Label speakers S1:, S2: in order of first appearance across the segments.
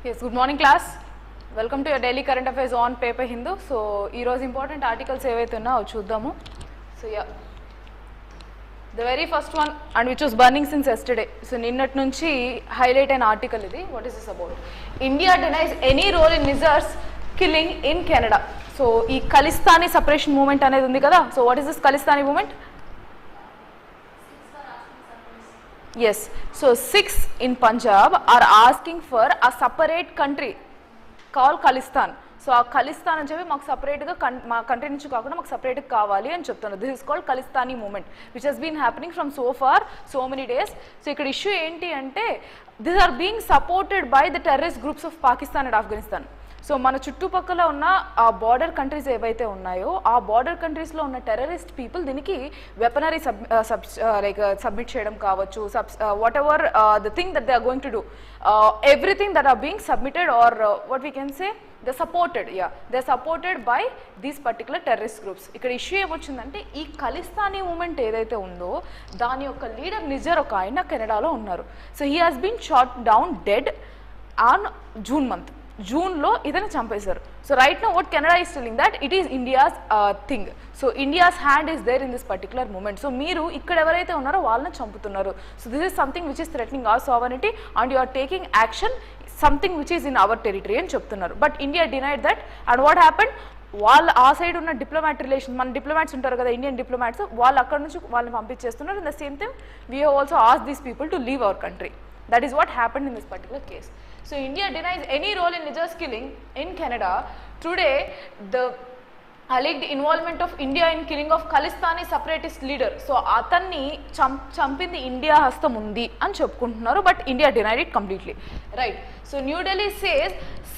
S1: Yes, good morning class. Welcome to your daily current affairs on paper Hindu. So, ee roju important articles evaithe unnayo chuddaamu. So, yeah. The very first one and which was burning since yesterday. So, ninnat nunchi highlight an article idi. What is this about? India denies any role in Nizar's killing in Canada. So, ee Khalistani separation movement anedi undi kada. So, what is this Khalistani movement? Yes, so 6 in Punjab are asking for a separate country called Khalistan. So ఆ ఖలిస్తాన్ అని చెప్పి మాకు సపరేట్గా మా country నుంచి కాకుండా మాకు సపరేట్గా కావాలి అని చెప్తున్నారు. This is called Khalistani movement which has been happening from so far so many days. So ఇక్కడ ఇష్యూ ఏంటి అంటే this are being supported by the terrorist groups of Pakistan and Afghanistan. So మన చుట్టుపక్కల ఉన్న ఆ బార్డర్ కంట్రీస్ ఏవైతే ఉన్నాయో ఆ బార్డర్ కంట్రీస్లో ఉన్న టెర్రరిస్ట్ పీపుల్ దీనికి వెపనరీ సబ్మిట్ చేయడం కావచ్చు, whatever the thing that they are going to do, everything that are being submitted or what we can say they supported by these particular terrorist groups. ఇక్కడ issue ఏమొచ్చిందంటే ఈ Khalistani moment ఏదైతే ఉందో దాని యొక్క leader Nijjar ఒక ఆయన కెనడాలో ఉన్నారు. So he has been shot down dead on జూన్లో ఇతను చంపేశారు. So right now what Canada is telling that it is India's thing. So India's hand is there in this particular movement. So మీరు ఇక్కడ ఎవరైతే ఉన్నారో వాళ్ళని చంపుతున్నారు. So this is something which is threatening our sovereignty and you are taking action something which is in our territory అని చెప్తున్నారు. But India denied that. And what happened, వాళ్ళు ఆ సైడ్ ఉన్న డిప్లొమాట్ రిలేషన్, మన డిప్లొమాట్స్ ఉంటారు కదా Indian diplomats, వాళ్ళు అక్కడ నుంచి వాళ్ళని పంపించేస్తున్నారు. In the same time we have also asked these people to leave our country. That is what happened in this particular case. So India denies any role in Nizar's killing in Canada. Today, the alleged involvement of India in killing of Khalistani separatist leader. So atanni champindi India hastam undi ani cheppuntunnaru, but India denied it completely. Right. So New Delhi says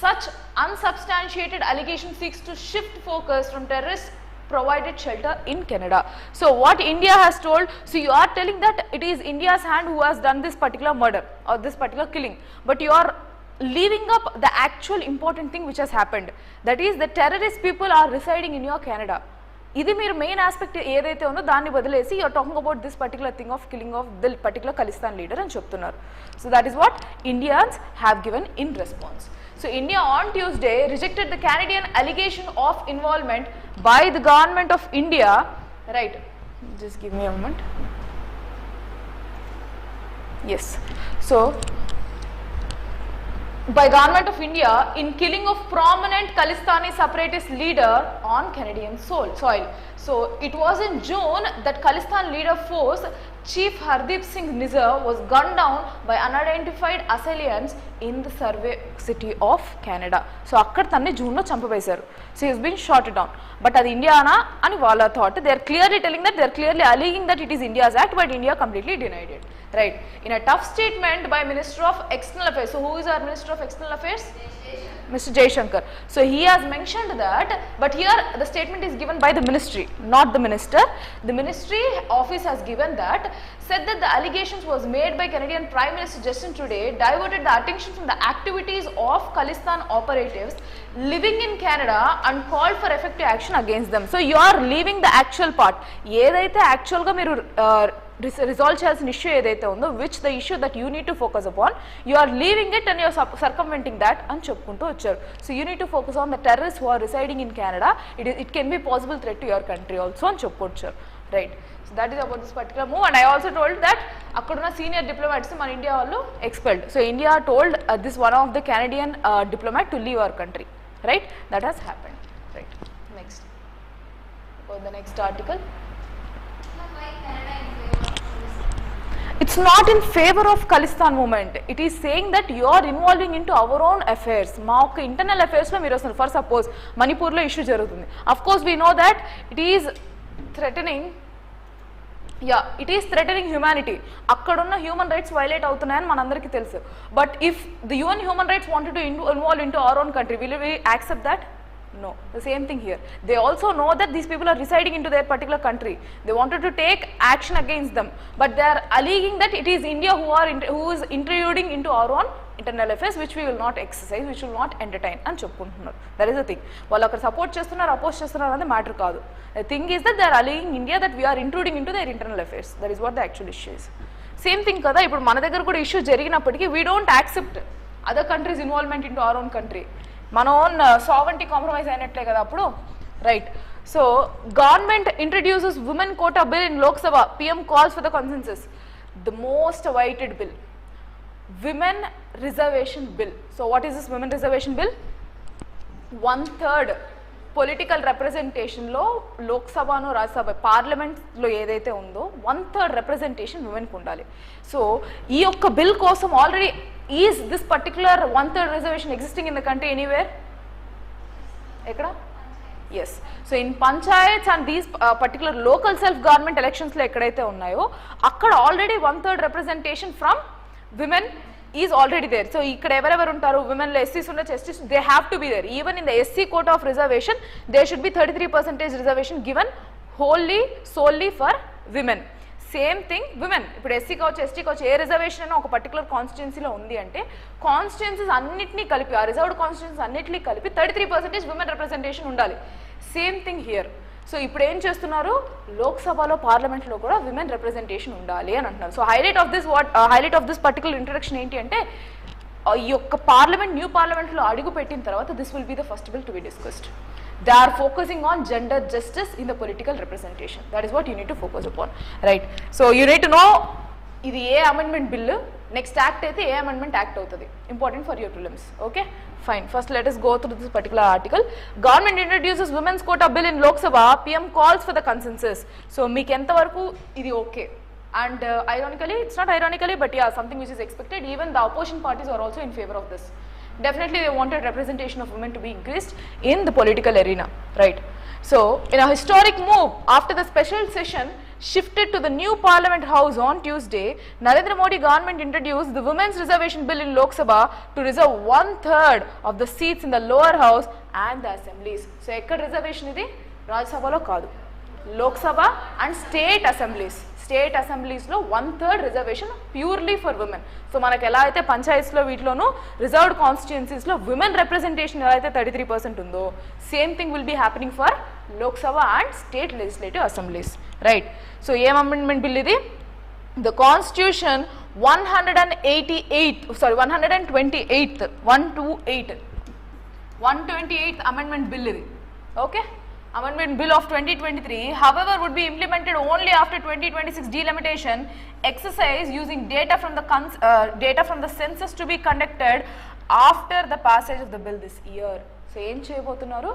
S1: such unsubstantiated allegation seeks to shift focus from terrorists provided shelter in Canada. So what India has told, so you are telling that it is India's hand who has done this particular murder or this particular killing, but you are leaving up the actual important thing which has happened, that is the terrorist people are residing in your Canada. ఇది మీరు main aspect ఏదైతే ఉందో దాన్ని వదిలేసి you're talking about this particular thing of killing of the particular Khalistan leader అని చెప్తున్నారు. So that is what Indians have given in response. So India on Tuesday rejected the Canadian allegation of involvement by the government of India. Right, just give me a moment. Yes, so by government of India in killing of prominent Khalistani separatist leader on Canadian soil. So it was in June that Khalistan leader force Chief Hardeep Singh Nizar was gunned down by unidentified assailants in the Surrey city of Canada. So akkada tanni June lo champavesaru. So he has been shot down. But adi Indiana ani valla thought. They are clearly telling that, they are clearly alleging that it is India's act, but India completely denied it. Right. In a tough statement by Minister of External Affairs. So who is our Minister of External Affairs? Mr. Jaishankar. So he has mentioned that, but here the statement is given by the ministry, not the minister. The ministry office has given that, said that the allegations was made by Canadian Prime Minister Justin Trudeau diverted the attention from the activities of Khalistan operatives living in Canada and called for effective action against them. So you are leaving the actual part. ఏదైతే actual గా మీరు resolve చేయాల్సిన issue ఏదైతే ఉందో, which the issue that you need to focus upon, you are leaving it and you're circumventing that అని చెప్పుకుంటూ వచ్చారు. So you need to focus on the terrorist who are residing in Canada. It can be possible threat to your country also అని చెప్పుకొచ్చారు. Right. So that is about this particular move. And I also told that అక్కడున్న senior diplomats మన India వాళ్ళు expelled. So India told this one of the Canadian diplomat to leave our country. Right, that has happened. Right, next, go the next article. It's not in favor of Khalistan movement. It is saying that you are involving into our own affairs. మా యొక్క internal affairs లో మీరు వస్తున్నారు. For suppose మణిపూర్లో issue జరుగుతుంది. Of course we know that it is threatening, it is threatening humanity. అక్కడున్న human rights violate అవుతున్నాయని మనందరికీ తెలుసు. But if the UN human rights wanted to involve into our own country, will we accept that? No. The same thing here. They also know that these people are residing into their particular country. They wanted to take action against them, but they are alleging that it is India who is intruding into our own internal affairs, which we will not exercise, which will not entertain అని చెప్పుకుంటున్నారు. That is the thing. వాళ్ళు అక్కడ support చేస్తున్నారు, oppose చేస్తున్నారు అనేది matter కాదు. The thing is that they are alleging India that we are intruding into their internal affairs. That is what the actual issue is. Same thing కదా, ఇప్పుడు మన దగ్గర కూడా ఇష్యూ జరిగినప్పటికీ we don't accept other countries involvement into our own country, మన own sovereignty compromise అయినట్లే కదా అప్పుడు, right. So government introduces women quota bill in Lok Sabha, PM calls for the consensus. The most awaited bill, women reservation bill. So what is this women reservation bill? 1/3 political రిప్రజెంటేషన్లో లోక్సభను రాజ్యసభ పార్లమెంట్లో ఏదైతే ఉందో 1/3 representation ఉమెన్కి ఉండాలి. సో ఈ యొక్క బిల్ కోసం already is this particular 1/3 reservation existing in the country anywhere? ఎక్కడ? Yes. So in panchayats and these particular local self government ఎలక్షన్స్లో ఎక్కడైతే ఉన్నాయో అక్కడ already 1/3 representation from women is already there. So ikkada evarevaru untaru, women lo SCs undachu, STs, they have to be there. Even in the SC quota of reservation there should be 33% reservation given solely for women. Same thing women. ఇప్పుడు SC కావచ్చు, ST కావచ్చు, ఏ reservation అయినా ఒక particular కాన్స్టిట్యున్సీలో ఉంది అంటే constituencies అన్నింటినీ కలిపి, ఆ రిజర్వ్డ్ కాన్స్టిట్యున్సీస్ అన్నింటినీ కలిపి 33% విమెన్ రిప్రజెంటేషన్ ఉండాలి. Same thing here. సో ఇప్పుడు ఏం చేస్తున్నారు, లోక్సభలో పార్లమెంట్లో కూడా విమెన్ రిప్రజెంటేషన్ ఉండాలి అని అంటున్నారు. So highlight of this particular introduction ఏంటి అంటే, ఈ యొక్క పార్లమెంట్, న్యూ పార్లమెంట్లో అడుగు పెట్టిన తర్వాత this will be the first bill to be discussed. They are focusing on gender justice in the political representation. That is what you need to focus upon, right? So you need to know ఇది ఏ amendment bill, next act అయితే ఏ amendment act అవుతుంది, important for your prelims. Okay fine. First let us go through this particular article. Government introduces women's quota bill in Lok Sabha, PM calls for the consensus. So మీకు ఎంత వరకు ఇది okay? And ironically, it's not ironically, but yeah, something which is expected. Even the opposition parties are also in favor of this. Definitely they wanted representation of women to be increased in the political arena, right? So in a historic move, after the special session shifted to the new parliament house on Tuesday, Narendra Modi government introduced the women's reservation bill in Lok Sabha to reserve 1/3 of the seats in the lower house and the assemblies. So ekkada reservation idi? Rajya Sabha lo kaadu, Lok Sabha and state assemblies. State అసెంబ్లీస్లో 1/3 reservation purely for women. So మనకు ఎలా అయితే పంచాయత్స్లో వీటిలోనూ reserved కాన్స్టిట్యున్సీస్లో women representation ఎలా అయితే 33% ఉందో, same thing will be happening for Lok Sabha and state legislative assemblies, right? So ఏం అమెండ్మెంట్ బిల్ ఇది? The constitution 128th amendment bill ఇది. Okay, Amendment Bill of 2023, however, would be implemented only after 2026 delimitation exercise using data from the census to be conducted after the passage of the bill this year. So ఏం చేయబోతున్నారు,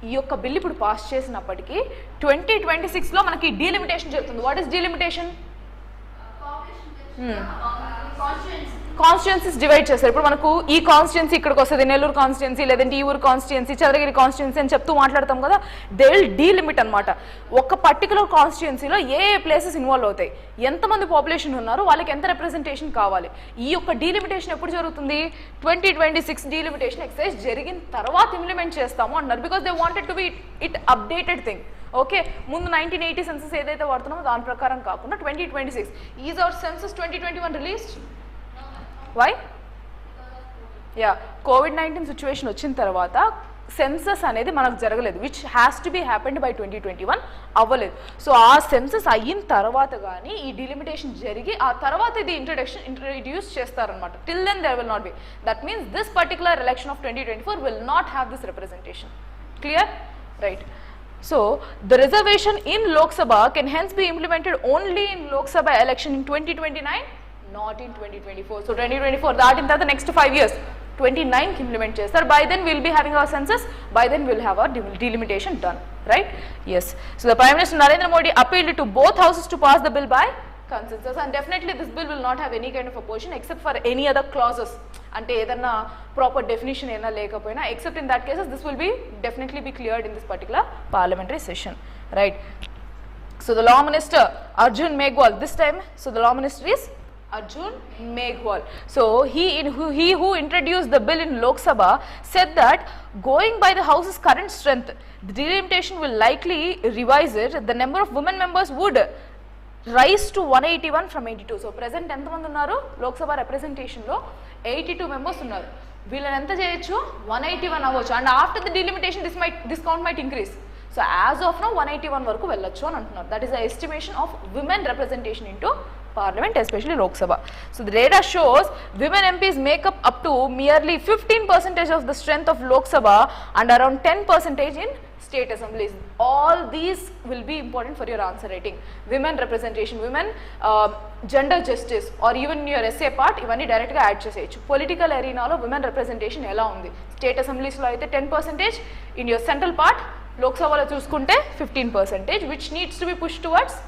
S1: ఈ యొక్క bill ఇప్పుడు pass చేసినప్పటికీ 2026లో మనకి delimitation జరుగుతుంది. What is delimitation? Constituencies divide చేస్తారు. ఇప్పుడు మనకు ఈ కాన్స్టిట్యున్సీ ఇక్కడికి వస్తుంది, నెల్లూరు కాన్స్టిట్యున్సీ, లేదంటే ఈ ఊరు కాన్స్టిట్యున్సీ, చంద్రగిరి కాన్స్టిట్యున్సీ అని చెప్తూ మాట్లాడతాం కదా. దే విల్ డీలిమిట్ అనమాట. ఒక పర్టికులర్ కాన్స్టిట్యున్సీలో ఏ ప్లేసెస్ ఇన్వాల్వ్ అవుతాయి, ఎంతమంది పాపులేషన్ ఉన్నారు, వాళ్ళకి ఎంత రిప్రజెంటేషన్ కావాలి. ఈ యొక్క డీలిమిటేషన్ ఎప్పుడు జరుగుతుంది? 2026 డీలిమిటేషన్ ఎక్సర్సైజ్ జరిగిన తర్వాత ఇంప్లిమెంట్ చేస్తాము అన్నారు. Because they wanted to be it updated thing. Okay, ముందు 1980 సెన్సస్ ఏదైతే వాడుతున్నామో దాని ప్రకారం కాకుండా 2026. Is our census 2021 released? Why? Yeah, కోవిడ్-19 సిచ్యువేషన్ వచ్చిన తర్వాత సెన్సస్ అనేది మనకు జరగలేదు, which has to be happened by 2021, అవ్వలేదు. సో ఆ సెన్సస్ అయిన తర్వాత కానీ ఈ డిలిమిటేషన్ జరిగి ఆ తర్వాత ఇది ఇంట్రడ్యూస్ చేస్తారనమాట. Till then there will not be. That means this particular election of 2024 will not have this representation. Clear? Right. So the reservation in Lok Sabha can hence be implemented only in Lok Sabha election in 2029, not in 2024. So 2024 that in the next 5 years 29 ki implement chestar. By then we will be having our census, by then we will have our delimitation done, right? Yes. So the Prime Minister Narendra Modi appealed to both houses to pass the bill by consensus, and definitely this bill will not have any kind of opposition except for any other clauses ante edanna proper definition ena lekapoyina, except in that cases this will be definitely be cleared in this particular parliamentary session, right? So the law minister Arjun Meghwal this time, so the law minister is Arjun Meghwal. So he who introduced the bill in Lok Sabha said that going by the house's current strength, the delimitation will likely revise it. The number of women members would rise to 181 from 82. So present ఎంతమంది ఉన్నారు Lok Sabha రిప్రజెంటేషన్లో? 82 members ఉన్నారు. వీళ్ళని ఎంత చేయొచ్చు? 181 అవ్వచ్చు. And after the delimitation this count might increase. So as of now 181 వరకు వెళ్ళొచ్చు అని అంటున్నారు. That is the estimation of women representation into Parliament, especially Lok Sabha. So the data shows women MPs make up to merely 15% of the strength of Lok Sabha and around 10% in state assemblies. All these will be important for your answer writing. Women representation, women gender justice, or even your essay part, ఇవన్నీ డైరెక్ట్గా add చేసేయచ్చు. Political ఎరీనాలో women representation ఎలా ఉంది, state అసెంబ్లీస్లో అయితే 10%, in your central part లోక్సభలో చూసుకుంటే 15%, which needs to be push towards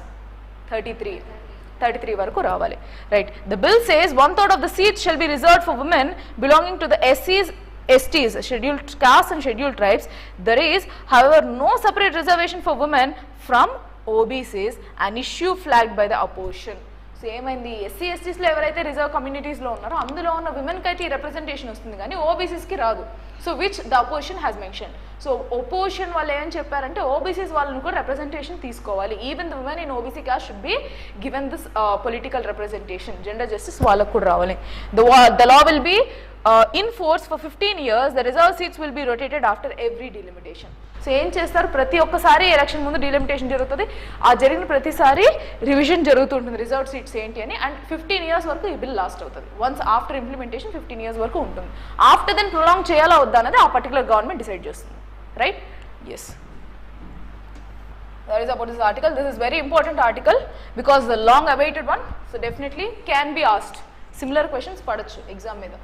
S1: 33 వరకు రావాలి. Right. The bill says 1/3 of the seats shall be reserved for women belonging to the STs, scheduled castes and scheduled tribes. There is, however, no separate reservation for women from OBCs, an issue flagged by the opposition. So ఏమైంది, SC/STస్లో ఎవరైతే reserve కమ్యూనిటీస్లో ఉన్నారో అందులో ఉన్న విమెన్కి అయితే ఈ representation వస్తుంది కానీ ఓబీసీస్కి రాదు. So which the opposition has mention. So opposition వాళ్ళు ఏం చెప్పారంటే ఓబీసీస్ వాళ్ళని కూడా రిప్రజెంటేషన్ తీసుకోవాలి. Even the women in OBC cost should be given this political representation, gender justice వాళ్ళకు కూడా రావాలి. The law will be in force for 15 years. The reserve seats will be rotated after every delimitation. So ఏం చేస్తారు, ప్రతి ఒక్కసారి election ముందు delimitation జరుగుతుంది, ఆ జరిగిన ప్రతిసారి రివిజన్ జరుగుతుంటుంది రిజర్వ్ సీట్స్ ఏంటి అని, అండ్ 15 years వరకు ఈ బిల్ లాస్ట్ అవుతుంది. వన్స్ ఆఫ్టర్ ఇంప్లిమెంటేషన్ 15 years వరకు ఉంటుంది. ఆఫ్టర్ దెన్ ప్రొలాంగ్ చేయాలా వద్దా అనేది ఆ పర్టికులర్ గవర్నమెంట్ డిసైడ్ చేస్తుంది. Right. Yes, that is about this article. This is very important article because the long awaited one, so definitely can be asked. Similar questions పడచ్చు exam మీద.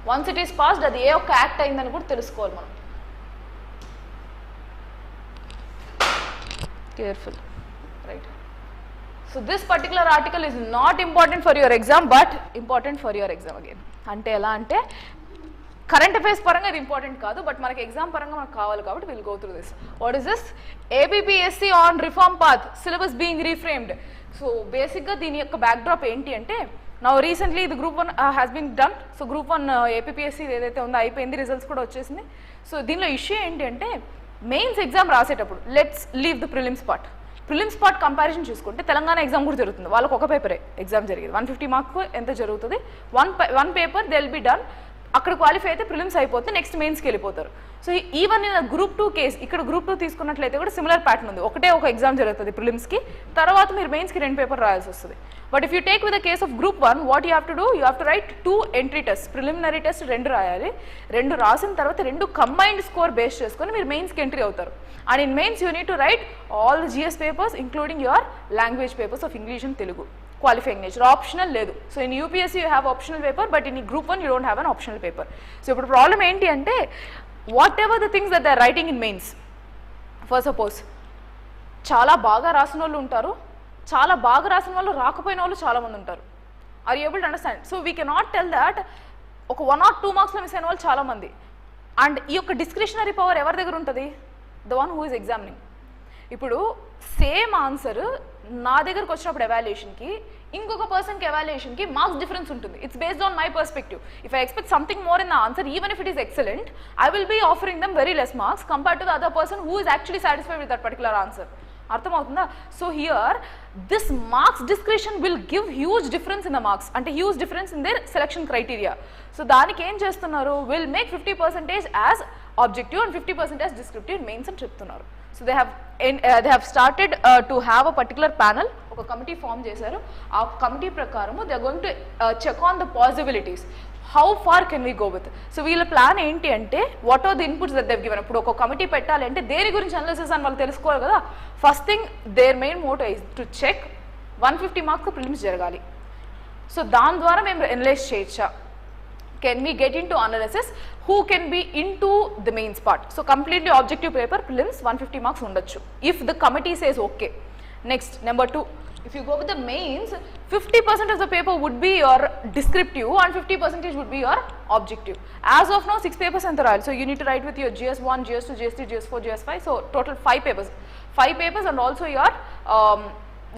S1: Once it is passed అది ఏ ఒక్క act అయిందని కూడా తెలుసుకోవాలి మనం. Careful. Right. So this particular article is not important for your exam but important for your exam again. అంటే ఎలా అంటే కరెంట్ అఫైర్స్ పరంగా ఇది ఇంపార్టెంట్ కాదు, బట్ మనకి ఎగ్జామ్ పరంగా మనకు కావాలి కాబట్టి will go through this. What is this? APPSC on reform path, syllabus being reframed. So బేసిక్గా దీని యొక్క బ్యాక్డ్రాప్ ఏంటి అంటే, now recently the group 1 has been done. So group 1 APPSC ఏదైతే ఉందో అయిపోయింది, రిజల్ట్స్ కూడా వచ్చేసింది. సో దీనిలో ఇష్యూ ఏంటి అంటే, మెయిన్స్ ఎగ్జామ్ రాసేటప్పుడు let's leave the prelims part. Prelims part comparison చూసుకుంటే తెలంగాణ ఎగ్జామ్ కూడా జరుగుతుంది, వాళ్ళకి ఒక పేపరే ఎగ్జామ్ జరిగేది. 150 మార్క్ ఎంత జరుగుతుంది, one paper they will be done. అక్కడ క్వాలిఫై అయితే ప్రిలిమ్స్ అయిపోతే నెక్స్ట్ మెయిన్స్కి వెళ్ళిపోతారు. So even in group 2 case, ఇక్కడ గ్రూప్ 2 తీసుకున్నట్లయితే కూడా సిమిలర్ ప్యాటర్న్ ఉంది. ఒకటే ఒక ఎగ్జామ్ జరుగుతుంది ప్రిలిమ్స్కి, తర్వాత మీరు మెయిన్స్కి 2 పేపర్ రాయాల్సి వస్తుంది. But if you take with the case of group 1, what you have to do, you have to right 2 entry test. Preliminary test 2 రాయాలి, 2 రాసిన తర్వాత 2 కంబైన్డ్ స్కోర్ బేస్ చేసుకొని మీరు మెయిన్స్కి ఎంట్రీ అవుతారు. And in mains you need to write all the GS papers including your language papers of English and Telugu. Qualifying nature, optional లేదు. So in UPSC you have optional paper, but in group 1 you don't have an optional paper. So ఇప్పుడు problem ఏంటి అంటే, whatever the things that they are writing in mains, for suppose చాలా బాగా రాసిన వాళ్ళు ఉంటారు, చాలా బాగా రాసిన వాళ్ళు రాకపోయిన వాళ్ళు చాలామంది ఉంటారు. Are you able to understand? So we cannot tell that ఒక 1 or 2 మార్క్స్లో మిస్ అయిన వాళ్ళు చాలామంది. అండ్ ఈ యొక్క డిస్క్రిషనరీ పవర్ ఎవరి దగ్గర ఉంటుంది? The one who is examining. ఇప్పుడు సేమ్ ఆన్సర్ నా దగ్గరకు వచ్చినప్పుడు ఎవాల్యుయేషన్కి, ఇంకొక పర్సన్కి ఎవాల్యుయేషన్కి మార్క్స్ డిఫరెన్స్ ఉంటుంది. It's based on my perspective. If I expect something more in the answer, even if it is excellent, I will be offering them very less marks compared to the other person who is actually satisfied with that particular answer. అర్థమవుతుందా? So here this marks discretion will give huge difference in the marks, అంటే huge difference in their selection criteria. So దానికి ఏం చేస్తున్నారు, will make 50% as objective and 50% as descriptive in mains అని చెప్తున్నారు. So they have started to have a particular panel, ఒక committee form చేశారు. ఆ committee ప్రకారము they are going to check on the possibilities, how far can we go with. So వీళ్ళ plan ఏంటి అంటే, what are the inputs that they've given. ఇప్పుడు ఒక committee పెట్టాలి అంటే దేని గురించి అనాలిసిస్ అని వాళ్ళు తెలుసుకోవాలి కదా. First thing their main motto is to check 150 marks prelims జరగాలి. సో దాని ద్వారా మేము అనలైజ్ చేయొచ్చా, can we get into analysis, who can be into the mains part. So completely objective paper prelims 150 marks undachu if the committee says okay. Next, number 2, if you go with the mains, 50% of the paper would be your descriptive and 50% would be your objective. As of now 6 papers anta rayali. So you need to write with your GS1, GS2, GS3, GS4, GS5. So total 5 papers and also your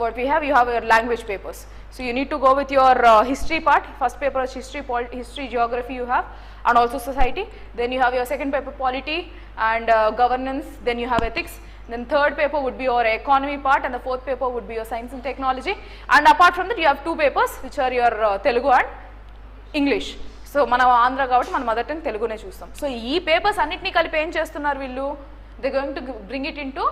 S1: what we have, you have your language papers. So you need to go with your history part. First paper is history, geography you have, and also society. Then you have your second paper polity and governance. Then you have ethics. Then third paper would be your economy part, and the fourth paper would be your science and technology. And apart from that, you have 2 papers which are your Telugu and English. So mana Andhra kabatti mana mother tongue Telugu ne chustam. So ee papers annitni kalipi em chestunnaru villu, they are going to bring it into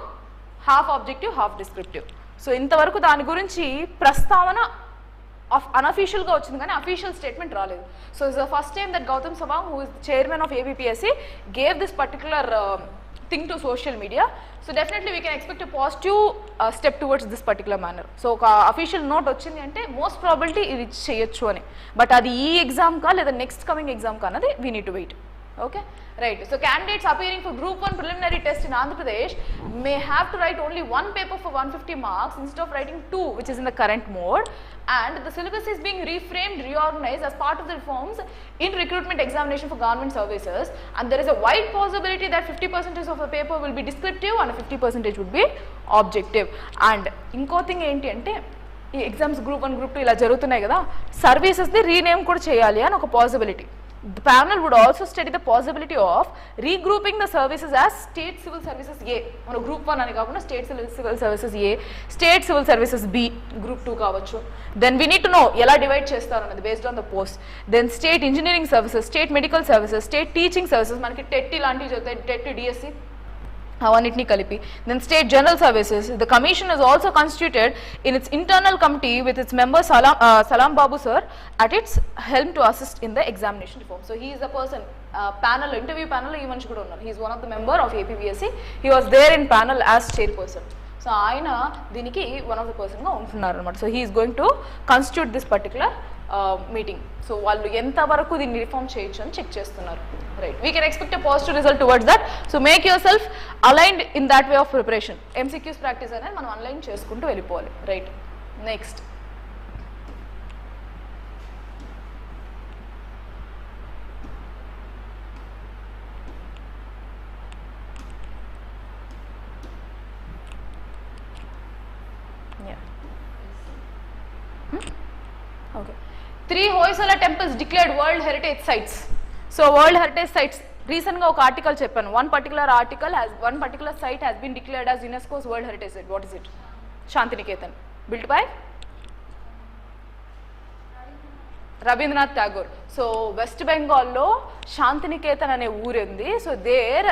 S1: half objective, half descriptive. So ఇంతవరకు దాని గురించి ప్రస్తావన అన్అఫీషియల్గా వచ్చింది కానీ official statement రాలేదు. So it's the first time that Gautam Sawang, who is chairman of APPSC, gave this particular thing to social media. So definitely we can expect a positive step towards this particular manner. So ఒక official note వచ్చింది అంటే most probability ఇది చేయొచ్చు అని. But అది ఈ exam కా లేదా నెక్స్ట్ కమింగ్ ఎగ్జామ్ కా అన్నది we need to wait. Okay, right. So candidates appearing for Group 1 preliminary test in Andhra Pradesh may have to write only one paper for 150 marks instead of writing two, which is in the current mode. And the syllabus is being reframed, reorganized as part of the reforms in recruitment examination for government services. And there is a wide possibility that 50% of the paper will be descriptive and 50% would be objective. And inko thing enti ante ఈ exams group 1 group 2 ఇలా జరుగుతున్నాయి కదా, సర్వీసెస్ది rename కూడా చేయాలి అని ఒక possibility. The panel would also study the possibility of regrouping the services as State Civil Services A. మన group 1 అని కాకుండా State Civil Services A, State Civil Services B, group 2 కావచ్చు. Then we need to know ఎలా divide చేస్తారు అన్నది based on the post. Then State Engineering Services, State Medical Services, State Teaching Services, మనకి TET లాంటివి చదువుతాయి, TET DSC అవన్నిటిని కలిపి. Then State General Services. The commission is also constituted in its internal committee with its member Salam Babu sir at its helm to assist in the examination reform. So he is the person, panel, interview panel ఈ మనిషి కూడా ఉన్నారు. He is one of the member of APPSC. He was there in panel as chairperson. So ఆయన దీనికి one of the పర్సన్గా ఉంటున్నారు అనమాట. So he is going to constitute this particular meeting. So వాళ్ళు ఎంతవరకు దీన్ని రిఫార్మ్ చేయొచ్చు అని చెక్ చేస్తున్నారు. Right, we can expect a positive result towards that. So make your self aligned in that way of preparation. MCQs practice అనేది మనం align చేసుకుంటూ వెళ్ళిపోవాలి. Right, next okay, 3 Hoysala temples declared World Heritage Sites. So World Heritage Sites, recent ga oka article cheppanu, one particular site has been declared as UNESCO's World Heritage Site. What is it? Shantiniketan, built by Rabindranath Tagore. So West Bengal lo Shantiniketan ane ఊరు ఉంది. So there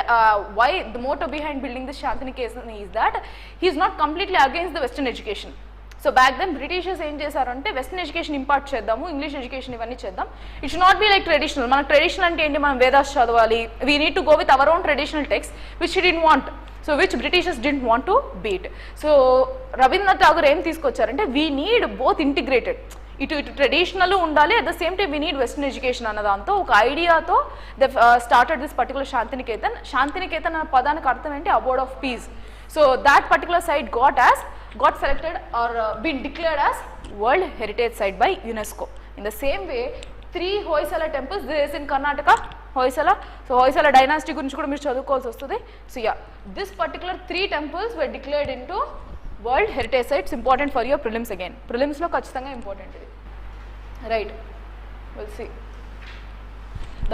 S1: why the motto behind building this Shantiniketan is that he is not completely against the Western education. So back then Britishers ఏం చేశారంటే western education impart చేద్దాము, English education ఇవన్నీ చేద్దాం. It should not be like traditional. మనకు traditional అంటే ఏంటి, మనం వేదాస్ చదవాలి, we need to go with our own traditional text which she didn't want, so which Britishers didn't want to beat. So Rabindranath Tagore ఏం తీసుకొచ్చారంటే వీ నీడ్ బోత్ ఇంటిగ్రేటెడ్, ఇటు traditional ఉండాలి, at the same time we need western education అన్న దాంతో ఒక ఐడియాతో the started this particular Shantiniketan. Shantiniketan అనే పదానికి అర్థం ఏంటి, abode of peace. So that particular site got selected or been declared as World Heritage Site by UNESCO. In the same way, 3 Hoysala temples there is in Karnataka, Hoysala. So Hoysala dynasty gurinchi kuda meer chadukovalsi vastadi. So yeah, this particular 3 temples were declared into World Heritage Sites. Important for your prelims again. Prelims lo kachithanga important idi. Right, we'll see.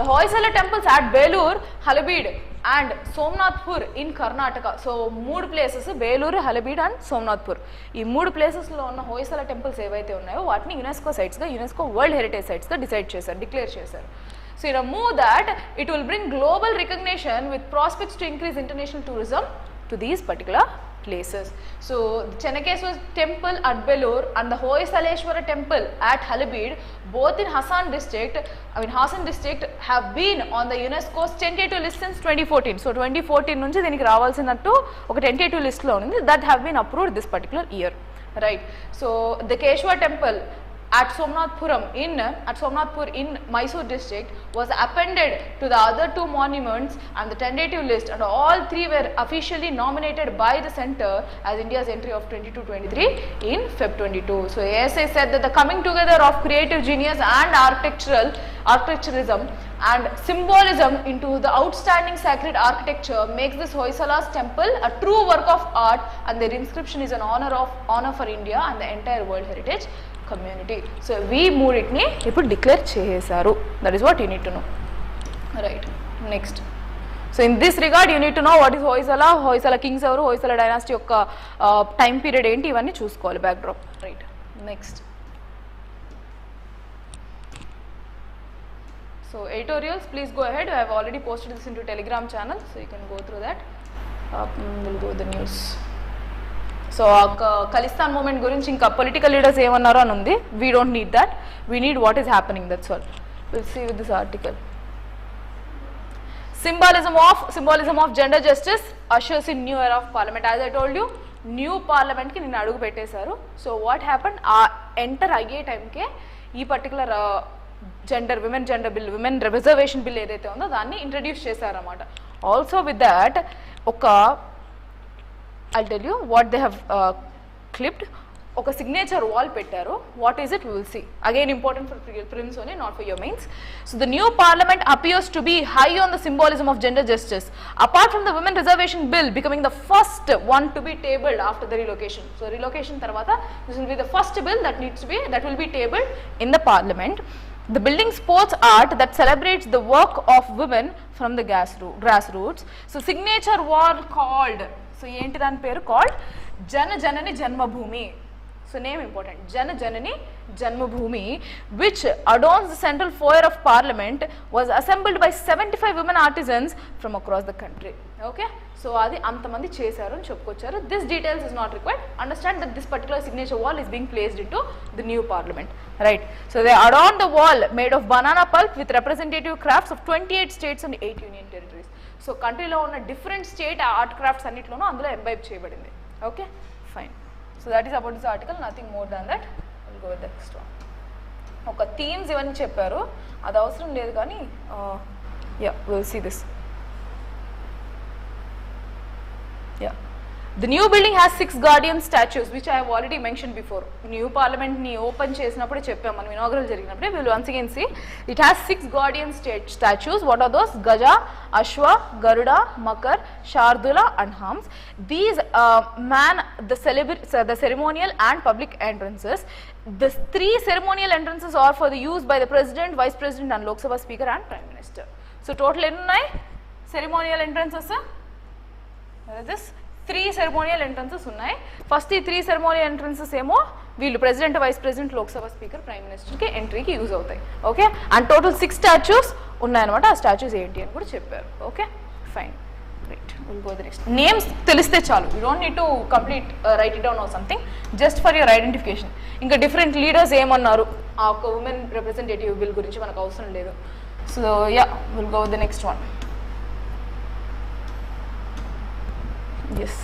S1: The Hoysala temples at Belur, Halabid and Somnathpur in Karnataka. So 3 places, Belur, Halabid and Somnathpur. ఈ 3 places లో ఉన్న Hoysala temples ఏవైతే ఉన్నాయో వాటిని UNESCO sites గా, UNESCO world heritage sites గా declare చేశారు. So in a move that it will bring global recognition with prospects to increase international tourism to these particular places. So the Chennakeswar temple at Belur and the Hoysaleshwara temple at Halabid, both in Hassan district have been on the UNESCO's tentative list since 2014. So 2014 నుంచి దీనికి రావాల్సినట్టు ఒక tentative list లో ఉంది, that have been approved this particular year. Right, so the Keshwar temple at Somnathpur in Mysore district was appended to the other 2 monuments and the tentative list, and all 3 were officially nominated by the centre as India's entry of 22-23 in Feb 22. So ASI said that the coming together of creative genius and architecturalism and symbolism into the outstanding sacred architecture makes this Hoysala's temple a true work of art, and their inscription is an honor for India and the entire World Heritage community. So we మూడింటిని ఇప్పుడు declare చేశారు. That is what you need to no. Right, next. So in this regard you need to know what is Hoysala Kings ఎవరు, Hoysala dynasty యొక్క time period ఏంటి, ఇవన్నీ చూసుకోవాలి back drop. Right, next. So editorials, please go ahead. I have already posted this into Telegram channel, so you can go through that. We'll go with the news. So Khalistan movement గురించి ఇంకా political leaders ఏమన్నారో అని ఉంది. We don't need that, we need what is happening, that's all. Will see with this article. Symbolism of gender justice ushers in new era of parliament. As I told you, new పార్లమెంట్కి నిన్న అడుగు పెట్టేశారు. So what happen, ఆ enter అయ్యే టైంకే ఈ particular women gender bill, women reservation bill ఏదైతే ఉందో దాన్ని ఇంట్రడ్యూస్ చేశారన్నమాట. ఆల్సో విత్ దాట్ ఒక I tell you what they have clipped, ఒక సిగ్నేచర్ వాల్ పెట్టారు. What is it, will see. Again important for prelims only, not for your mains. So the new parliament appears to be high on the symbolism of gender justice apart from the women reservation bill becoming the first one to be tabled after the relocation. So relocation తర్వాత this will be the first bill that will be tabled in the parliament. The building sports art that celebrates the work of women from the grassroots. So signature wall called, so ఏంటి దాని పేరు, called జన జనని జన్మభూమి. So name important, Jana Janani Janmabhoomi, which adorns the central foyer of parliament, was assembled by 75 women artisans from across the country. Okay, so adi antamandi chesaru ani cheppukocharu. This details is not required. Understand that this particular signature wall is being placed into the new parliament, right? So they adorn the wall made of banana pulp with representative crafts of 28 states and 8 union territories. So country lo unna different state art crafts annitlono andulo imbibe cheyabadindi. Okay, fine. So that is about this article, nothing more than that. We'll go with the next one. ఒక themes ఇవన్నీ చెప్పారు, అది అవసరం లేదు కానీ yeah will see this. Yeah The new building has 6 guardian statues, which I have already mentioned before. New parliament ni open చేసినప్పుడు చెప్పాం మనం, ఇనాగ్రల్ జరిగినప్పుడు. We will once again see it has 6 guardian statues. What are those? Gaja, Ashwa, Garuda, Makar, Shardula and Hams. These man the ceremonial and public entrances. The 3 ceremonial entrances are for the use by the president, vice president and Lok Sabha speaker and prime minister. So total ఎన్ని ఉన్నాయి ceremonial entrances? What is this? 3 ceremonial entrances ఉన్నాయి. First ఈ 3 ceremonial entrances ఏమో వీళ్ళు president, vice president, Lok Sabha speaker, prime మినిస్టర్కి ఎంట్రీకి use అవుతాయి. Okay, and total 6 statues ఉన్నాయన్నమాట. ఆ స్టాచ్యూస్ ఏంటి అని కూడా చెప్పారు. Okay, fine, right. Will go the next. Names తెలిస్తే చాలు, you don't need to complete write it down or something, just for your identification. ఇంకా డిఫరెంట్ లీడర్స్ ఏమన్నారు ఆ ఒక ఉమెన్ రిప్రజెంటేటివ్ బిల్ గురించి మనకు అవసరం లేదు. So yeah will go the next one. Yes,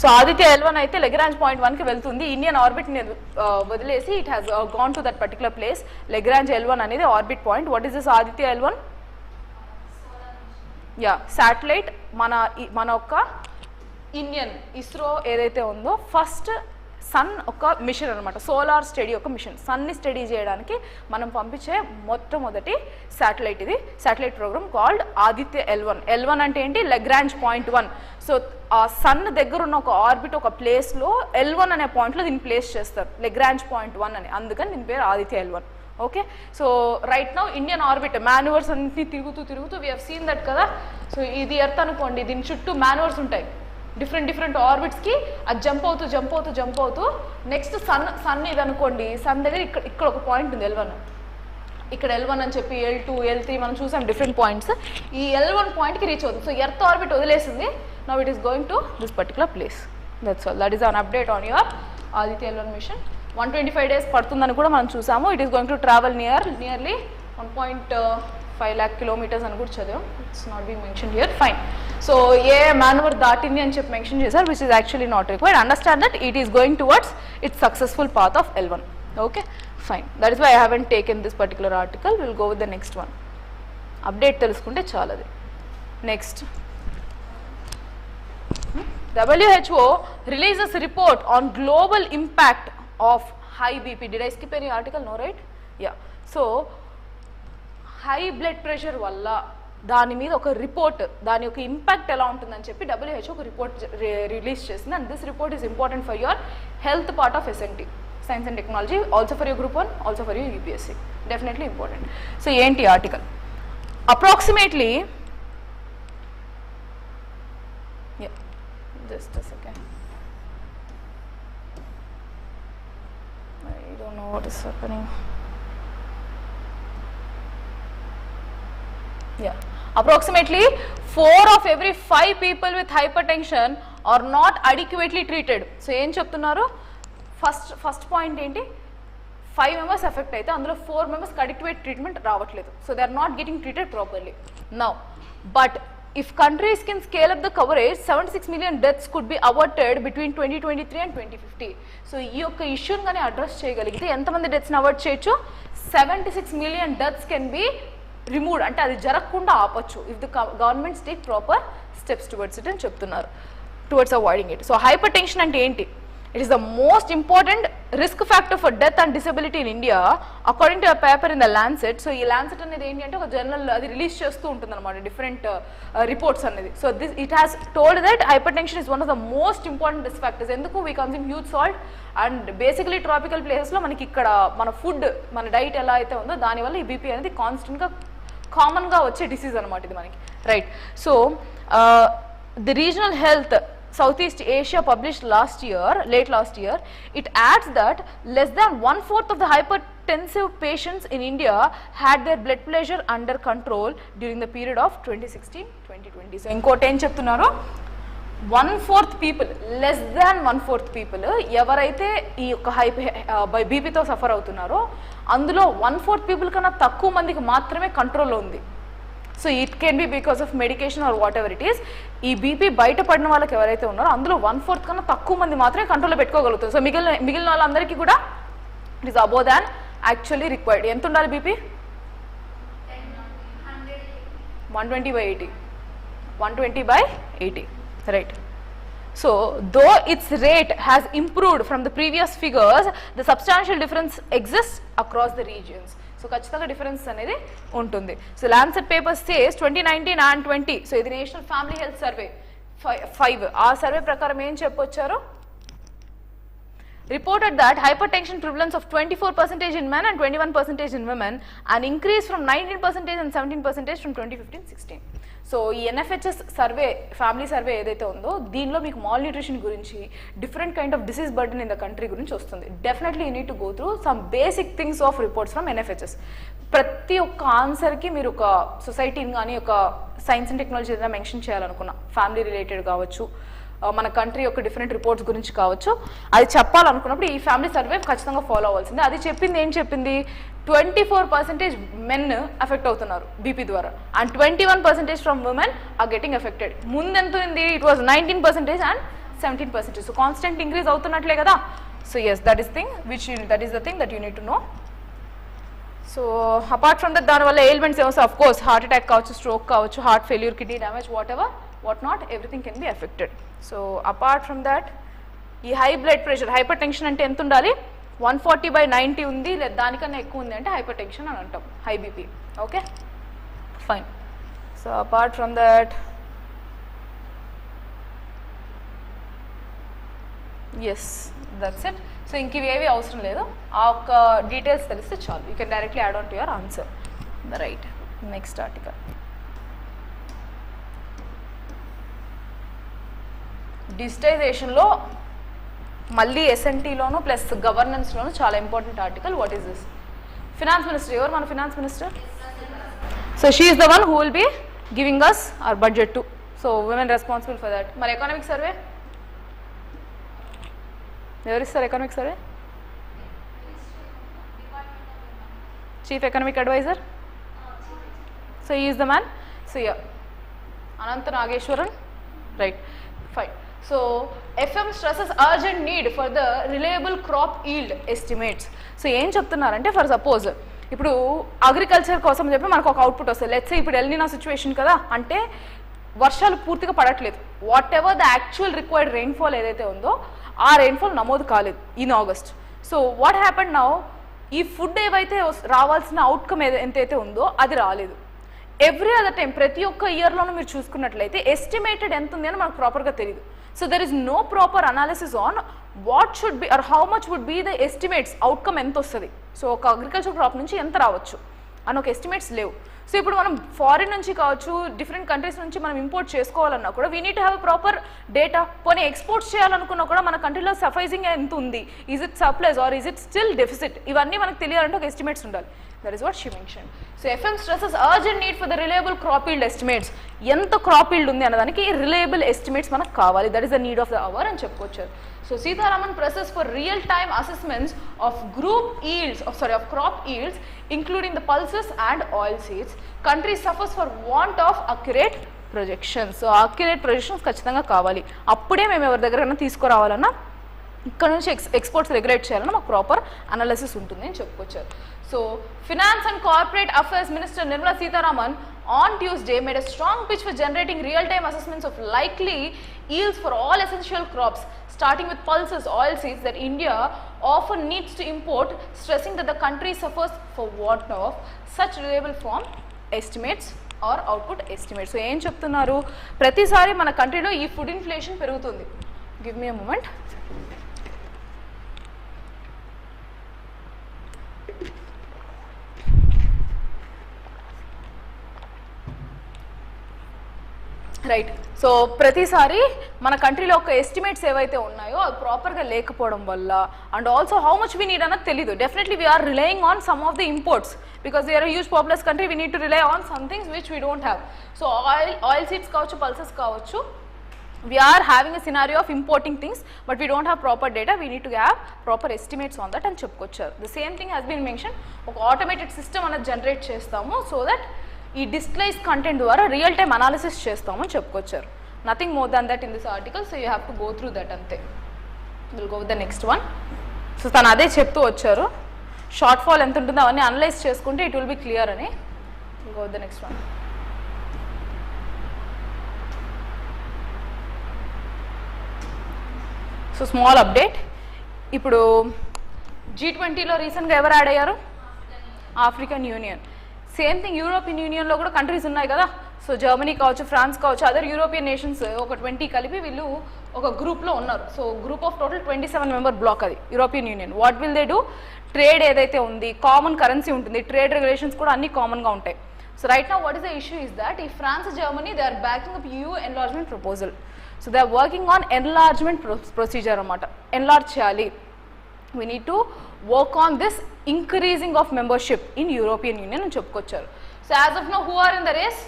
S1: so Aditya L1 అయితే లెగ్రాంజ్ పాయింట్ 1కి వెళ్తుంది. ఇండియన్ ఆర్బిట్ని వదిలేసి it has gone to that particular place. Lagrange L1 అనేది orbit point. What is this Aditya L1? Yeah, satellite. మన ఒక్క ఇండియన్ ఇస్రో ఏదైతే ఉందో ఫస్ట్ సన్ ఒక మిషన్ అనమాట, సోలార్ స్టడీ ఒక మిషన్. సన్ని స్టడీ చేయడానికి మనం పంపించే మొట్టమొదటి శాటిలైట్ ఇది. Satellite program called Aditya L1. L1 అంటే ఏంటి? Lagrange point 1. సో ఆ సన్ దగ్గర ఉన్న ఒక ఆర్బిట్ ఒక ప్లేస్లో L1 అనే పాయింట్లో దీన్ని ప్లేస్ చేస్తారు, లెగ్రాంజ్ పాయింట్ 1 అని. అందుకని దీని పేరు Aditya L1. Okay, so right now Indian orbit manoeuvres అన్ని తిరుగుతూ వీ హ్యావ్ సీన్ దట్ కదా. సో ఇది ఎర్త్ అనుకోండి, దీని చుట్టూ మాన్యువర్స్ ఉంటాయి డిఫరెంట్ ఆర్బిట్స్కి. అది జంప్ అవుతూ నెక్స్ట్ సన్ ఇది అనుకోండి, సన్ దగ్గర ఇక్కడ ఒక పాయింట్ ఉంది L1. ఇక్కడ L1 అని చెప్పి L2, L3 మనం చూసాం డిఫరెంట్ పాయింట్స్. ఈ L1 పాయింట్కి రీచ్ అవుతుంది. సో ఎర్త్ ఆర్బిట్ వదిలేసింది. Now it is going to this particular place. That's all. That is an update on your Aditya L1 mission. 125 days పడుతుందని కూడా మనం చూసాము. It is going to travel nearly 1.5 lakh kilometers అని కూడా చదివాం. It's not being mention here. Fine. So a manoeuvre దాటింది అని చెప్పి మెన్షన్ చేశారు, which is actually not required. Understand that it is going towards its successful path of L1. Okay, fine. That is why I haven't taken this particular article. Will go with the next one. Update తెలుసుకుంటే చాలు అది. Next, WHO releases report on global impact of high BP. Did I skip any article? No, right? Yeah. So high blood pressure వల్ల దాని మీద ఒక report, దాని యొక్క impact ఎలా ఉంటుందని చెప్పి WHO ఒక రిపోర్ట్ రిలీజ్ చేసింది. And this report is important for your health part of SNT, science and technology, also for your group 1, also for your UPSC. Definitely important. So ఏంటి article? Approximately, just a second, I don't know what is happening. Yeah, approximately 4 of every 5 people with hypertension are not adequately treated. So ఏం చెప్తున్నారు, first point ఏంటి, 5 members effect అయితే అందులో 4 members adequate treatment రావట్లేదు. So they are not getting treated properly. Now but if countries can scale up the coverage, 76 million deaths could be averted between 2023 and 2050. So ఈ యొక్క ఇష్యూని కానీ address చేయగలిగితే ఎంతమంది డెత్స్ని అవాయిడ్ చేయొచ్చు, 76 million deaths can be removed. అంటే అది జరగకుండా ఆపొచ్చు if the governments take proper steps towards it అని చెప్తున్నారు, towards avoiding it. So hyper tension అంటే ఏంటి, it is the most important risk factor for death and disability in India according to a paper in the Lancet. So ఈ Lancet అనేది ఏంటి అంటే ఒక journal అది రిలీజ్ చేస్తూ ఉంటుంది అనమాట డిఫరెంట్ రిపోర్ట్స్ అనేది. So this it has told that hypertension is one of the most important risk factors. ఎందుకు, we consume huge salt and basically tropical ప్లేసెస్లో మనకి ఇక్కడ మన ఫుడ్ మన డైట్ ఎలా అయితే ఉందో దానివల్ల ఈ బీపీ అనేది కాన్స్టెంట్గా కామన్గా వచ్చే డిసీజ్ అనమాట ఇది మనకి, right. So the regional health Southeast Asia published late last year, it adds that less than 1/4 of the hypertensive patients in India had their blood pressure under control during the period of 2016-2020. So ఇంకోటి ఏం చెప్తున్నారు, 1/4 people, less than 1/4 people ఎవరైతే ఈ యొక్క బీపీతో suffer అవుతున్నారో అందులో 1/4 people కన్నా తక్కువ మందికి మాత్రమే కంట్రోల్లో ఉంది. So it can be because of medication or whatever it is. ఈ బీపీ బయటపడిన వాళ్ళకి ఎవరైతే ఉన్నారో అందులో 1/4 కన్నా తక్కువ మంది మాత్రమే కంట్రోల్లో పెట్టుకోగలుగుతారు. సో మిగిలిన వాళ్ళందరికీ కూడా it is above than actually required. ఎంత ఉండాలి BP, 120/80, 120/80, right. So though its rate has improved from the previous figures, the substantial difference exists across the regions. So ఖచ్చితంగా డిఫరెన్స్ అనేది ఉంటుంది. So Lancet paper says 2019 and 20, so ఇది national family health survey 5, ఆ survey ప్రకారం ఏం చెప్పొచ్చారు, reported that hypertension prevalence of 24% in men and 21% in women, an increase from 19% and 17% from 2015-16. So ఈ NFHS survey family survey ఏదైతే ఉందో దీనిలో మీకు mall nutrition గురించి different kind of disease burden in the country గురించి వస్తుంది. Definitely you need to go through some basic things of reports from NFHS. ప్రతి ఒక్క ఆన్సర్కి మీరు ఒక సొసైటీని కానీ ఒక సైన్స్ అండ్ టెక్నాలజీ ఏదైనా మెన్షన్ చేయాలనుకున్నా, ఫ్యామిలీ రిలేటెడ్ కావచ్చు, మన కంట్రీ యొక్క డిఫరెంట్ రిపోర్ట్స్ గురించి కావచ్చు, అది చెప్పాలనుకున్నప్పుడు ఈ ఫ్యామిలీ సర్వే ఖచ్చితంగా ఫాలో అవ్వాల్సిందే. అది చెప్పింది ఏం చెప్పింది, 24% మెన్ ఎఫెక్ట్ అవుతున్నారు బీపీ ద్వారా and 21% from women are getting affected. ముందు ఎంత ఉంది, it was 19% and 17%. So constant increase అవుతున్నట్లే కదా. So yes, that is the thing that you need to know. So apart from that దానివల్ల ఎయిల్మెంట్స్ ఏమో of course heart attack కావచ్చు, stroke కావచ్చు, heart failure, kidney damage, what not, everything can be affected. So apart from that, ఈ high blood pressure, hyper tension అంటే ఎంత ఉండాలి, 140/90 ఉంది, లేదా దానికన్నా ఎక్కువ ఉంది అంటే హైపర్ టెన్షన్ అని అంటాం, high BP. Okay, fine. So apart from that, yes, that's it. So ఇంక ఇవేవి అవసరం లేదు, ఆ ఒక్క డీటెయిల్స్ తెలిస్తే చాలు. You can directly add on to your answer. Right, next article. డిజిటైజేషన్లో మళ్ళీ ఎస్ఎన్టీలోను ప్లస్ గవర్నెన్స్లోను చాలా important article. What is this? Finance minister. ఎవరు మన finance minister? So she is the one who will be giving us our budget too. So women responsible for that. మరి economic survey ఎవరిస్తారు? Economic survey chief economic adviser. So he is the man. So yeah, Anantha Nageswaran, right, fine. So FM stresses urgent need for the reliable crop yield estimates. So ఏం చెప్తున్నారంటే, for suppose ఇప్పుడు agriculture కోసం చెప్పి మనకు ఒక output వస్తుంది. Let's say ఇప్పుడు El Niño situation కదా, అంటే వర్షాలు పూర్తిగా పడట్లేదు. What ever the actual required rainfall ఏదైతే ఉందో ఆ రెయిన్ఫాల్ నమోదు కాలేదు in August. So what happened now, ఈ ఫుడ్ ఏవైతే రావాల్సిన అవుట్కమ్ ఎంతైతే ఉందో అది రాలేదు. ఎవ్రీ అదర్ టైం ప్రతి ఒక్క ఇయర్లోనూ మీరు చూసుకున్నట్లయితే ఎస్టిమేటెడ్ ఎంత ఉంది అని మనకు ప్రాపర్గా తెలియదు. So there is no proper analysis on what should be or how much would be the estimates, outcome ఎంత వస్తుంది, సో ఒక అగ్రికల్చర్ క్రాప్ నుంచి ఎంత రావచ్చు అని ఒక ఎస్టిమేట్స్ లేవు. సో ఇప్పుడు మనం ఫారిన్ నుంచి కావచ్చు, డిఫరెంట్ కంట్రీస్ నుంచి మనం ఇంపోర్ట్ చేసుకోవాలన్నా కూడా we need to have proper data. పోనీ ఎక్స్పోర్ట్స్ చేయాలనుకున్నా కూడా మన కంట్రీలో సఫైజింగ్ ఎంత ఉంది, is it supplies or is it still deficit, ఇవన్నీ మనకు తెలియాలంటే ఒక ఎస్టిమేట్స్ ఉండాలి. That is what she mention. So FM stresses urgent need for the reliable crop yield estimates. ఎంత క్రాప్ ఈల్డ్ ఉంది అన్నదానికి రిలయబుల్ ఎస్టిమేట్స్ మనకు కావాలి. That is the need of the hour అని చెప్పుకోవచ్చు. So Sitharaman presses for real-time assessments of crop yields, including the pulses and oil seeds. Country suffers for want of accurate projections. So accurate projections ఖచ్చితంగా కావాలి. అప్పుడే మేము ఎవరి దగ్గరైనా తీసుకురావాలన్నా ఇక్కడ నుంచి ఎక్స్పోర్ట్స్ రెగ్యులేట్ చేయాలన్నా మాకు ప్రాపర్ అనాలిసిస్ ఉంటుంది అని చెప్పుకొచ్చారు. So finance and corporate affairs minister Nirmala Sitharaman on Tuesday made a strong pitch for generating real-time assessments of likely yields for all essential crops, starting with pulses, oilseeds that India often needs to import, stressing that the country suffers for want of such reliable form estimates or output estimates. So ఏం చెప్తున్నారు, ప్రతిసారి మన కంట్రీలో ఈ food inflation పెరుగుతుంది. Give me a moment. Right. So ప్రతిసారి మన కంట్రీలో ఒక ఎస్టిమేట్స్ ఏవైతే ఉన్నాయో అది ప్రాపర్గా లేకపోవడం వల్ల and also how much we need అన్నది తెలీదు. Definitely we're relying on some of the imports because we're huge populous country. We need to rely on some things which we don't have. So oil seeds కావచ్చు, pulses కావచ్చు, we are having a scenario of importing things but we don't have proper data. We need to have proper estimates on that and చెప్పుకొచ్చారు. The same thing has been mentioned. ఒక automated system అనేది generate చేస్తాము so that ఈ displays content ద్వారా real time analysis చేస్తామని చెప్పుకొచ్చారు. Nothing more than that in this article. So you have to go through that అంతే. Will go with the next one. So తను అదే చెప్తూ వచ్చారు, షార్ట్ ఫాల్ ఎంత ఉంటుందో అవన్నీ అనలైజ్ చేసుకుంటే ఇట్ విల్ బి క్లియర్ అని. Will go with the next one. So small update. ఇప్పుడు G20లో రీసెంట్గా ఎవరు యాడ్ అయ్యారు? African Union. Same thing European యూనియన్లో కూడా కంట్రీస్ ఉన్నాయి కదా. సో జర్మనీ కావచ్చు, ఫ్రాన్స్ కావచ్చు, అదర్ యూరోపియన్ నేషన్స్ ఒక 20 కలిపి వీళ్ళు ఒక గ్రూప్లో ఉన్నారు. So group of total 27 member bloc అది European Union. What will they do? Trade ఏదైతే ఉంది, కామన్ కరెన్సీ ఉంటుంది, ట్రేడ్ రెగ్యులేషన్స్ కూడా అన్ని కామన్గా ఉంటాయి. So right now what is the issue is that ఈ France, Germany they are backing up EU enlargement proposal. So they are working on enlargement procedure అనమాట. Enlarge చేయాలి. we need to work on this increasing of membership in European Union అని చెప్పుకొచ్చారు. So as of now who are in the race?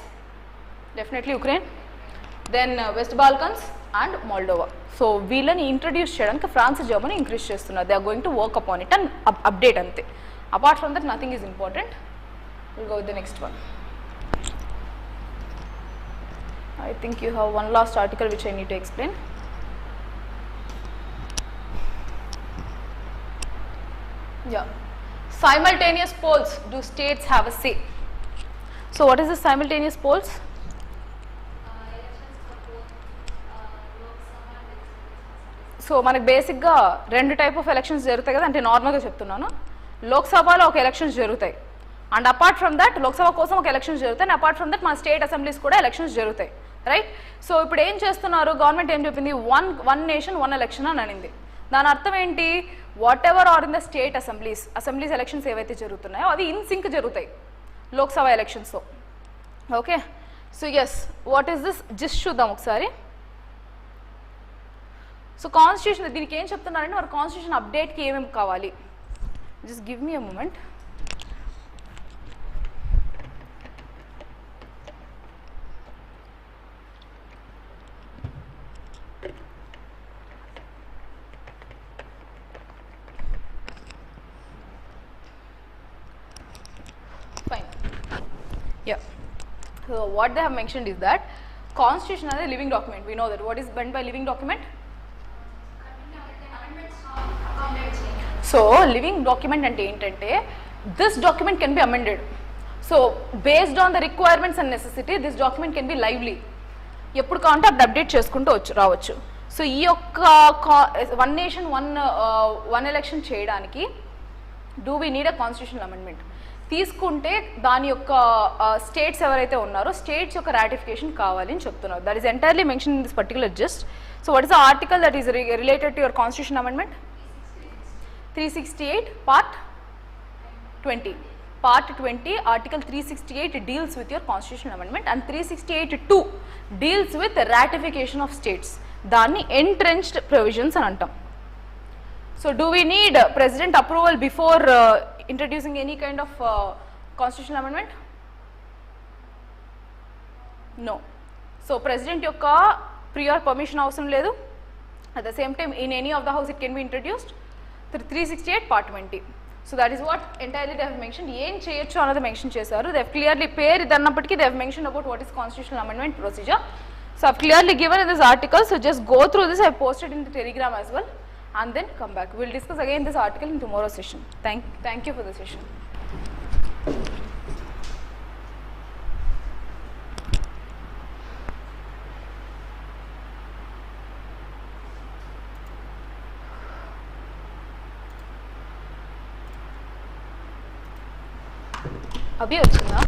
S1: Definitely Ukraine, then West Balkans and Moldova. So వీళ్ళని introduce చేయడానికి France, Germany increase చేస్తున్నారు. they are going to work upon it and update అంతే. apart from that nothing is important. we'll go with the next one. I think you have one last article which I need to explain. Yeah, simultaneous polls. Do states have a say? So what is the simultaneous polls? So మనకి బేసిక్గా 2 type of elections జరుగుతాయి కదా, అంటే నార్మల్గా చెప్తున్నాను. లోక్సభలో ఒక elections జరుగుతాయి and apart from that Lok Sabha కోసం ఒక ఎలక్షన్స్ జరుగుతాయి అండ్ అపార్ట్ ఫ్రమ్ దట్ మన స్టేట్ అసెంబ్లీస్ కూడా ఎలక్షన్స్ జరుగుతాయి, రైట్? సో ఇప్పుడు ఏం చేస్తున్నారు, గవర్నమెంట్ ఏం చెప్పింది, వన్ నేషన్ వన్ ఎలక్షన్ అని అనింది. దాని అర్థం ఏంటి, whatever are in the state assemblies elections ఏవైతే జరుగుతున్నాయో అది ఇన్ సింక్ జరుగుతాయి లోక్సభ ఎలక్షన్స్తో. Okay, so yes, what is this just చూద్దాం ఒకసారి. సో కాన్స్టిట్యూషన్ దీనికి ఏం చెప్తున్నారంటే వారు కాన్స్టిట్యూషన్ అప్డేట్కి ఏమేమి కావాలి. Just give me a moment. Fine. Yeah. So what they have mentioned is that constitution is a living document. We know that. What is meant by living document? So living document ante entante this document can be amended. So based on the requirements and necessity this document can be lively. ఎప్పుడు కావాలంటే అప్పుడు update చేసుకుంటూ రావచ్చు. So ఈ యొక్క one nation one election చేయడానికి do we need a constitutional amendment తీసుకుంటే దాని యొక్క స్టేట్స్ ఎవరైతే ఉన్నారో స్టేట్స్ యొక్క రాటిఫికేషన్ కావాలి అని చెప్తున్నారు. That is entirely mention in this particular just. So what is the article that is related to your constitution amendment? 368 part 20. part 20 article 368 deals with your constitutional amendment and 368(2) deals with ratification of states. దాన్ని entrenched provisions అని అంటాం. So do we need president approval before introducing any kind of constitutional amendment? No. So president యొక్క prior permission అవసరం లేదు. At the same time in any of the house it can be introduced. 368 part 20. So that is what entirely they have mentioned. ఏం చేయొచ్చు అన్నది mention చేశారు. They have clearly పేరు ఇది అన్నప్పటికీ they have mentioned about what is constitutional amendment procedure. So I have clearly given in this article. So just go through this. I have posted in the Telegram as well, and then come back. We will discuss again this article in tomorrow's session. Thank you for the session. అభి వచ్చిందా?